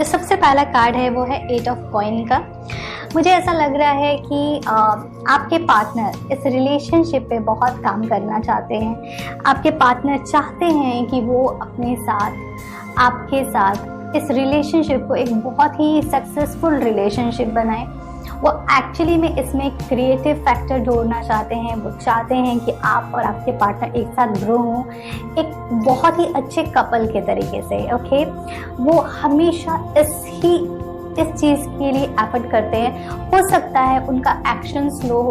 जो सबसे पहला कार्ड है वो है 8 ऑफ कॉइन का। मुझे ऐसा लग रहा है कि आपके पार्टनर इस रिलेशनशिप पे बहुत काम करना चाहते हैं। आपके पार्टनर चाहते हैं कि वो अपने साथ, आपके साथ इस रिलेशनशिप को एक बहुत ही सक्सेसफुल रिलेशनशिप बनाएं। वो एक्चुअली में इसमें क्रिएटिव फैक्टर जोड़ना चाहते हैं। वो चाहते हैं कि आप और आपके पार्टनर एक साथ ग्रो हों एक बहुत ही अच्छे कपल के तरीके से। ओके, वो हमेशा इस चीज़ के लिए एफर्ट करते हैं। हो सकता है उनका एक्शन स्लो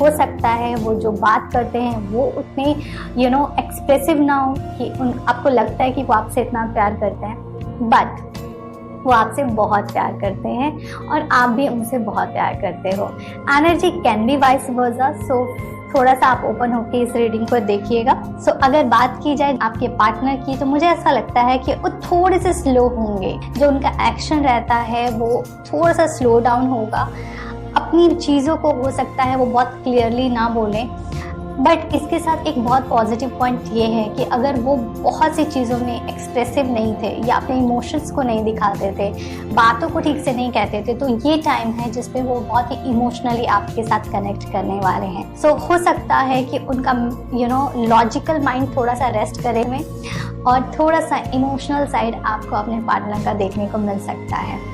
हो सकता है वो जो बात करते हैं वो उतने एक्सप्रेसिव ना हो कि आपको लगता है कि वो आपसे इतना प्यार करते हैं, बट वो आपसे बहुत प्यार करते हैं और आप भी उनसे बहुत प्यार करते हो। Energy can be vice versa, so थोड़ा सा आप ओपन होकर इस रीडिंग को देखिएगा। सो अगर बात की जाए आपके पार्टनर की, तो मुझे ऐसा लगता है कि वो थोड़े से स्लो होंगे। जो उनका एक्शन रहता है वो थोड़ा सा स्लो डाउन होगा। अपनी चीज़ों को हो सकता है वो बहुत क्लियरली ना बोलें, बट इसके साथ एक बहुत पॉजिटिव पॉइंट ये है कि अगर वो बहुत सी चीज़ों में एक्सप्रेसिव नहीं थे या अपने इमोशंस को नहीं दिखाते थे, बातों को ठीक से नहीं कहते थे, तो ये टाइम है जिस पे वो बहुत ही इमोशनली आपके साथ कनेक्ट करने वाले हैं। सो हो सकता है कि उनका लॉजिकल माइंड थोड़ा सा रेस्ट करे में और थोड़ा सा इमोशनल साइड आपको अपने पार्टनर का देखने को मिल सकता है।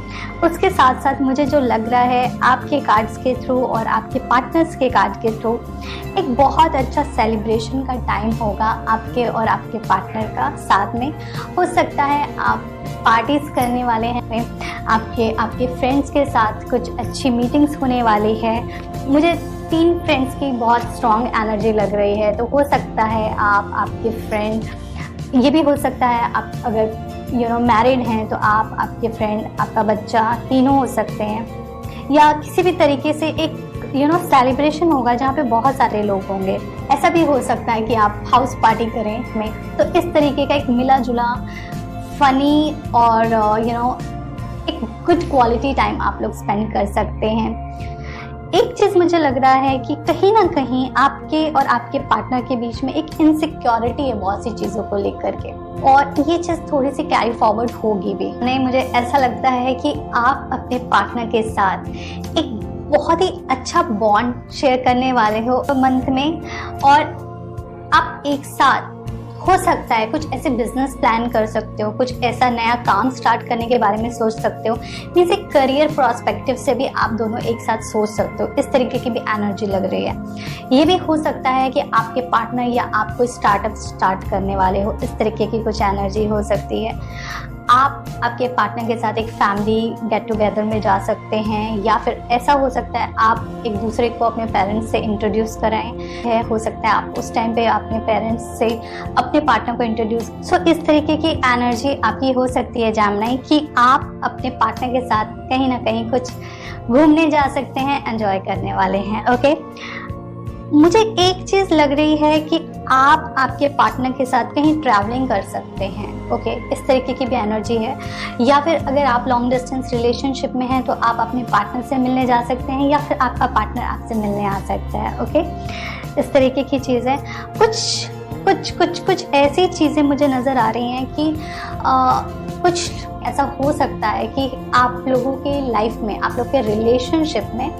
उसके साथ साथ मुझे जो लग रहा है आपके कार्ड्स के थ्रू और आपके पार्टनर्स के कार्ड के थ्रू एक बहुत अच्छा सेलिब्रेशन का टाइम होगा आपके और आपके पार्टनर का साथ में। हो सकता है आप पार्टीज करने वाले हैं, आपके फ्रेंड्स के साथ कुछ अच्छी मीटिंग्स होने वाली है। मुझे 3 फ्रेंड्स की बहुत स्ट्रॉन्ग एनर्जी लग रही है, तो हो सकता है आपके फ्रेंड, ये भी हो सकता है आप अगर मैरिड हैं तो आप, आपके फ्रेंड, आपका बच्चा, तीनों हो सकते हैं। या किसी भी तरीके से एक सेलिब्रेशन होगा जहाँ पे बहुत सारे लोग होंगे। ऐसा भी हो सकता है कि आप हाउस पार्टी करें में, तो इस तरीके का एक मिला जुला फनी और एक गुड क्वालिटी टाइम आप लोग स्पेंड कर सकते हैं। एक चीज़ मुझे लग रहा है कि कहीं ना कहीं आपके और आपके पार्टनर के बीच में एक इनसिक्योरिटी है बहुत सी चीज़ों को लेकर के, और ये चीज़ थोड़ी सी कैरी फॉरवर्ड होगी भी। नहीं, मुझे ऐसा लगता है कि आप अपने पार्टनर के साथ एक बहुत ही अच्छा बॉन्ड शेयर करने वाले हो मंथ में, और आप एक साथ हो सकता है कुछ ऐसे बिजनेस प्लान कर सकते हो, कुछ ऐसा नया काम स्टार्ट करने के बारे में सोच सकते हो। मीन्स एक करियर प्रोस्पेक्टिव से भी आप दोनों एक साथ सोच सकते हो। इस तरीके की भी एनर्जी लग रही है। ये भी हो सकता है कि आपके पार्टनर या आप कोई स्टार्टअप स्टार्ट करने वाले हो, इस तरीके की कुछ एनर्जी हो सकती है। आप आपके पार्टनर के साथ एक फैमिली गेट टुगेदर में जा सकते हैं, या फिर ऐसा हो सकता है आप एक दूसरे को अपने पेरेंट्स से इंट्रोड्यूस कराएं। है हो सकता है आप उस टाइम पे अपने पेरेंट्स से अपने पार्टनर को इंट्रोड्यूस। सो इस तरीके की एनर्जी आपकी हो सकती है जेमिनी कि आप अपने पार्टनर के साथ कहीं ना कहीं कुछ घूमने जा सकते हैं, एंजॉय करने वाले हैं। ओके, मुझे एक चीज़ लग रही है कि आप आपके पार्टनर के साथ कहीं ट्रैवलिंग कर सकते हैं। ओके, इस तरीके की भी एनर्जी है। या फिर अगर आप लॉन्ग डिस्टेंस रिलेशनशिप में हैं तो आप अपने पार्टनर से मिलने जा सकते हैं, या फिर आपका पार्टनर आपसे मिलने आ सकता है। ओके, इस तरीके की चीज़ें, कुछ ऐसी चीज़ें मुझे नज़र आ रही हैं कि कुछ ऐसा हो सकता है कि आप लोगों के लाइफ में, आप लोग के रिलेशनशिप में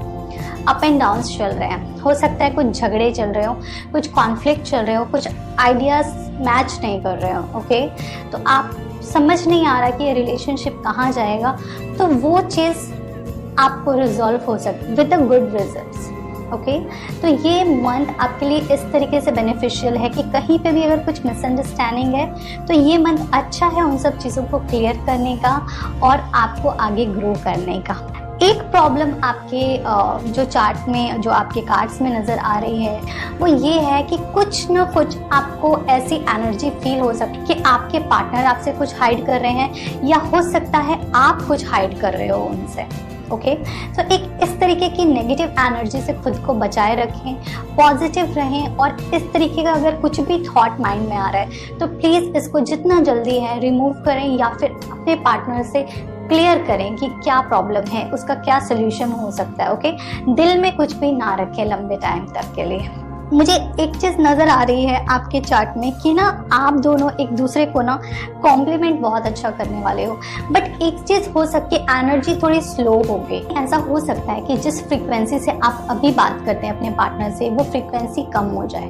अप एंड डाउन्स चल रहे हैं। हो सकता है कुछ झगड़े चल रहे हो, कुछ कॉन्फ्लिक्ट चल रहे हो, कुछ आइडियाज़ मैच नहीं कर रहे हो। ओके, तो आप समझ नहीं आ रहा कि ये रिलेशनशिप कहाँ जाएगा, तो वो चीज़ आपको रिजॉल्व हो सकती with a good results. Okay, तो ये मंथ आपके लिए इस तरीके से बेनिफिशियल है कि कहीं पे भी अगर कुछ मिसअंडरस्टैंडिंग है तो ये मंथ अच्छा है उन सब चीज़ों को क्लियर करने का और आपको आगे ग्रो करने का। एक प्रॉब्लम आपके जो चार्ट में, जो आपके कार्ड्स में नज़र आ रही है, वो ये है कि कुछ ना कुछ आपको ऐसी एनर्जी फील हो सकती है कि आपके पार्टनर आपसे कुछ हाइड कर रहे हैं, या हो सकता है आप कुछ हाइड कर रहे हो उनसे। ओके, तो एक इस तरीके की नेगेटिव एनर्जी से खुद को बचाए रखें, पॉजिटिव रहें, और इस तरीके का अगर कुछ भी थॉट माइंड में आ रहा है तो प्लीज़ इसको जितना जल्दी है रिमूव करें, या फिर अपने पार्टनर से क्लियर करें कि क्या प्रॉब्लम है, उसका क्या सोल्यूशन हो सकता है। ओके, दिल में कुछ भी ना रखें लंबे टाइम तक के लिए। मुझे एक चीज़ नज़र आ रही है आपके चार्ट में कि ना आप दोनों एक दूसरे को ना कॉम्प्लीमेंट बहुत अच्छा करने वाले हो, बट एक चीज़ हो सकती है एनर्जी थोड़ी स्लो हो गई। ऐसा हो सकता है कि जिस फ्रीक्वेंसी से आप अभी बात करते हैं अपने पार्टनर से वो फ्रीक्वेंसी कम हो जाए।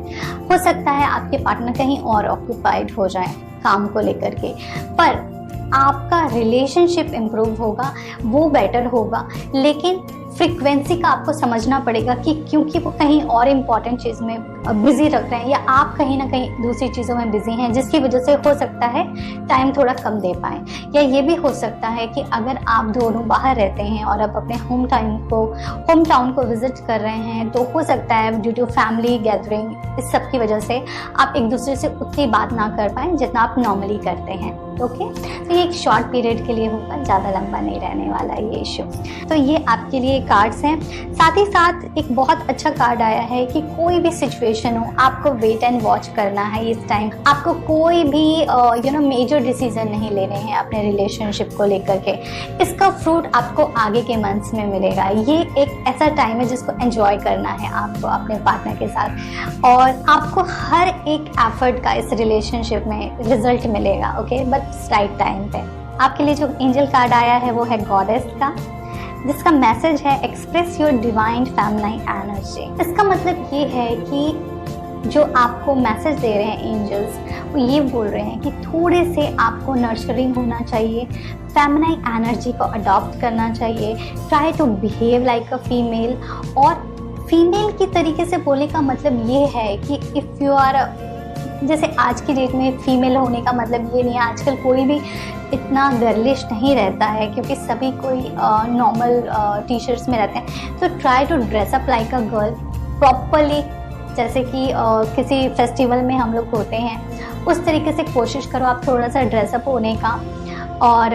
हो सकता है आपके पार्टनर कहीं और ऑक्यूपाइड हो जाए काम को लेकर के, पर आपका रिलेशनशिप इम्प्रूव होगा, वो बेटर होगा। लेकिन फ्रीक्वेंसी का आपको समझना पड़ेगा कि क्योंकि वो कहीं और इम्पॉर्टेंट चीज़ में बिजी रख रहे हैं या आप कहीं ना कहीं दूसरी चीज़ों में बिजी हैं, जिसकी वजह से हो सकता है टाइम थोड़ा कम दे पाएँ। या ये भी हो सकता है कि अगर आप दोनों बाहर रहते हैं और आप अपने होम टाउन को विजिट कर रहे हैं, तो हो सकता है ड्यू टू फैमिली गैदरिंग इस सब की वजह से आप एक दूसरे से उतनी बात ना कर पाएँ जितना आप नॉर्मली करते हैं। ओके, तो ये एक शॉर्ट पीरियड के लिए होगा, ज़्यादा लंबा नहीं रहने वाला ये इशू। तो ये आपके लिए कार्ड्स हैं। साथ ही साथ एक बहुत अच्छा कार्ड आया है कि कोई भी सिचुएशन हो, आपको वेट एंड वॉच करना है इस टाइम। आपको कोई भी मेजर डिसीजन नहीं लेने हैं अपने रिलेशनशिप को लेकर के। इसका फ्रूट आपको आगे के मंथ्स में मिलेगा। ये एक ऐसा टाइम है जिसको एंजॉय करना है आपको अपने पार्टनर के साथ, और आपको हर एक एफर्ट का इस रिलेशनशिप में रिजल्ट मिलेगा। ओके, बट राइट टाइम पे। आपके लिए जो एंजल कार्ड आया है वो है गॉडेस का, जिसका मैसेज है express your divine feminine energy. इसका मतलब ये है कि जो आपको मैसेज दे रहे हैं एंजल्स, वो ये बोल रहे हैं कि थोड़े से आपको नर्चरिंग होना चाहिए, फेमिनाइन एनर्जी को अडॉप्ट करना चाहिए, try to behave like a female. और फीमेल की तरीके से बोलने का मतलब ये है कि इफ़ यू आर, जैसे आज की डेट में फीमेल होने का मतलब ये नहीं है, आजकल कोई भी इतना गर्लिश नहीं रहता है क्योंकि सभी कोई नॉर्मल टी शर्ट्स में रहते हैं। तो try to dress up like a girl properly, जैसे कि किसी फेस्टिवल में हम लोग होते हैं उस तरीके से कोशिश करो आप थोड़ा सा ड्रेसअप होने का। और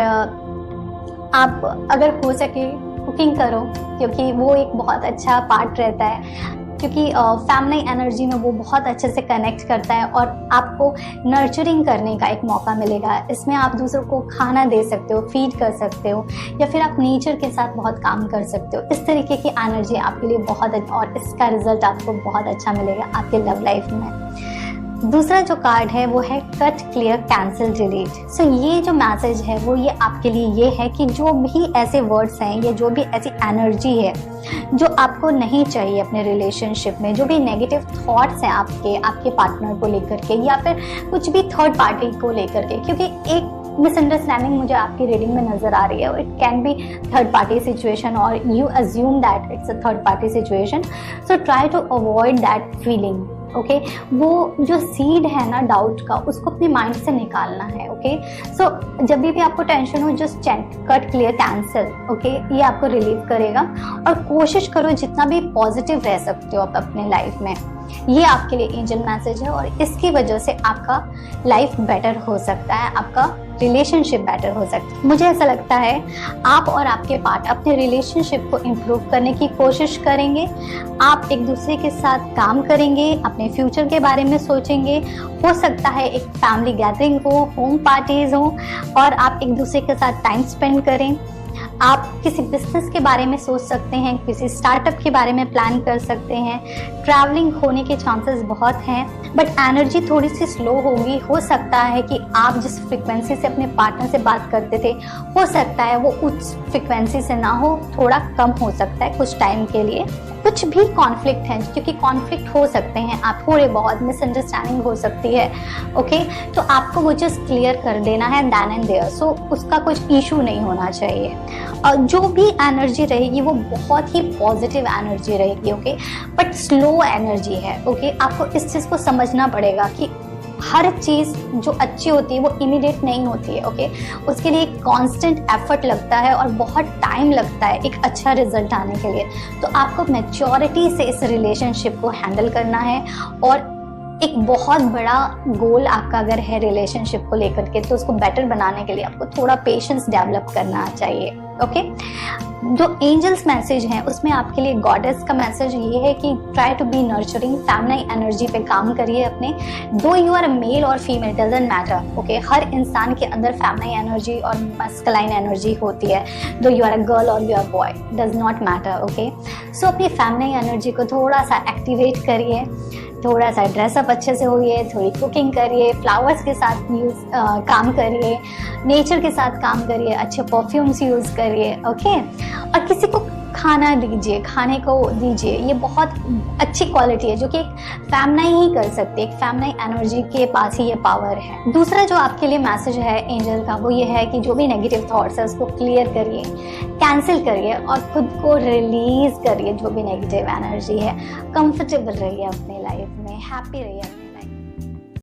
आप अगर हो सके कुकिंग करो, क्योंकि वो एक बहुत अच्छा पार्ट रहता है, क्योंकि फैमिली एनर्जी में वो बहुत अच्छे से कनेक्ट करता है और आपको नर्चरिंग करने का एक मौका मिलेगा। इसमें आप दूसरों को खाना दे सकते हो, फीड कर सकते हो, या फिर आप नेचर के साथ बहुत काम कर सकते हो। इस तरीके की एनर्जी आपके लिए बहुत और इसका रिजल्ट आपको बहुत अच्छा मिलेगा आपके लव लाइफ में। दूसरा जो कार्ड है वो है कट, क्लियर, कैंसिल, डिलीट। सो ये जो मैसेज है वो ये आपके लिए ये है कि जो भी ऐसे वर्ड्स हैं या जो भी ऐसी एनर्जी है जो आपको नहीं चाहिए अपने रिलेशनशिप में, जो भी नेगेटिव थॉट्स हैं आपके पार्टनर को लेकर के या फिर कुछ भी थर्ड पार्टी को लेकर के, क्योंकि एक मिसअंडरस्टैंडिंग मुझे आपकी रीडिंग में नजर आ रही है। It can be third party situation और you assume that it's a third party situation. So try to avoid that feeling. Okay, वो जो सीड है ना डाउट का, उसको अपने माइंड से निकालना है। ओके, सो जब भी आपको टेंशन हो just cut, clear, cancel. Okay, ये आपको रिलीव करेगा और कोशिश करो जितना भी पॉजिटिव रह सकते हो आप अपने लाइफ में। ये आपके लिए एंजल मैसेज है और इसकी वजह से आपका लाइफ बेटर हो सकता है, आपका रिलेशनशिप बेटर हो सकता है। मुझे ऐसा लगता है आप और आपके पार्टनर अपने रिलेशनशिप को इम्प्रूव करने की कोशिश करेंगे। आप एक दूसरे के साथ काम करेंगे, अपने फ्यूचर के बारे में सोचेंगे। हो सकता है एक फैमिली गैदरिंग हो, होम पार्टीज हो और आप एक दूसरे के साथ टाइम स्पेंड करें। आप किसी बिजनेस के बारे में सोच सकते हैं, किसी स्टार्टअप के बारे में प्लान कर सकते हैं। ट्रैवलिंग होने के चांसेस बहुत हैं, बट एनर्जी थोड़ी सी स्लो होगी। हो सकता है कि आप जिस फ्रिक्वेंसी से अपने पार्टनर से बात करते थे, हो सकता है वो उस फ्रिक्वेंसी से ना हो, थोड़ा कम हो सकता है कुछ टाइम के लिए। कुछ भी कॉन्फ्लिक्ट है, क्योंकि कॉन्फ्लिक्ट हो सकते हैं, आप थोड़े बहुत मिसअंडरस्टैंडिंग हो सकती है। ओके, तो आपको वो जस्ट क्लियर कर देना है देन एंड देयर। सो उसका कुछ इशू नहीं होना चाहिए। और जो भी एनर्जी रहेगी वो बहुत ही पॉजिटिव एनर्जी रहेगी। ओके, बट स्लो एनर्जी है। ओके, आपको इस चीज़ को समझना पड़ेगा कि हर चीज़ जो अच्छी होती है वो इमीडिएट नहीं होती है। ओके, उसके लिए एक कांस्टेंट एफर्ट लगता है और बहुत टाइम लगता है एक अच्छा रिजल्ट आने के लिए। तो आपको मैच्योरिटी से इस रिलेशनशिप को हैंडल करना है और एक बहुत बड़ा गोल आपका अगर है रिलेशनशिप को लेकर के, तो उसको बेटर बनाने के लिए आपको थोड़ा पेशेंस डेवलप करना चाहिए। ओके, जो एंजल्स मैसेज हैं उसमें आपके लिए गॉडेस का मैसेज ये है कि try to be nurturing, feminine energy पे काम करिए अपने। दो यू आर मेल और फीमेल डजंट मैटर। ओके, हर इंसान के अंदर फैमिली एनर्जी और मस्कुलाइन एनर्जी होती है। Though you are a girl और you are boy, does not matter. Okay, so अपनी फैमिली एनर्जी को थोड़ा सा एक्टिवेट करिए। थोड़ा सा ड्रेसअप अच्छे से होइए, थोड़ी कुकिंग करिए, फ्लावर्स के साथ काम करिए, नेचर के साथ काम करिए, अच्छे परफ्यूम्स यूज़ करिए, ओके। और किसी को खाना दीजिए, खाने को दीजिए, ये बहुत अच्छी क्वालिटी है जो कि एक फैमिनाई ही कर सकती है। एक फैमिनाई एनर्जी के पास ही ये पावर है। दूसरा जो आपके लिए मैसेज है एंजल का, वो ये है कि जो भी नेगेटिव थॉट्स है उसको क्लियर करिए, कैंसिल करिए और खुद को रिलीज करिए। जो भी नेगेटिव एनर्जी है, कंफर्टेबल रहिए अपनी लाइफ में, हैप्पी रहिए।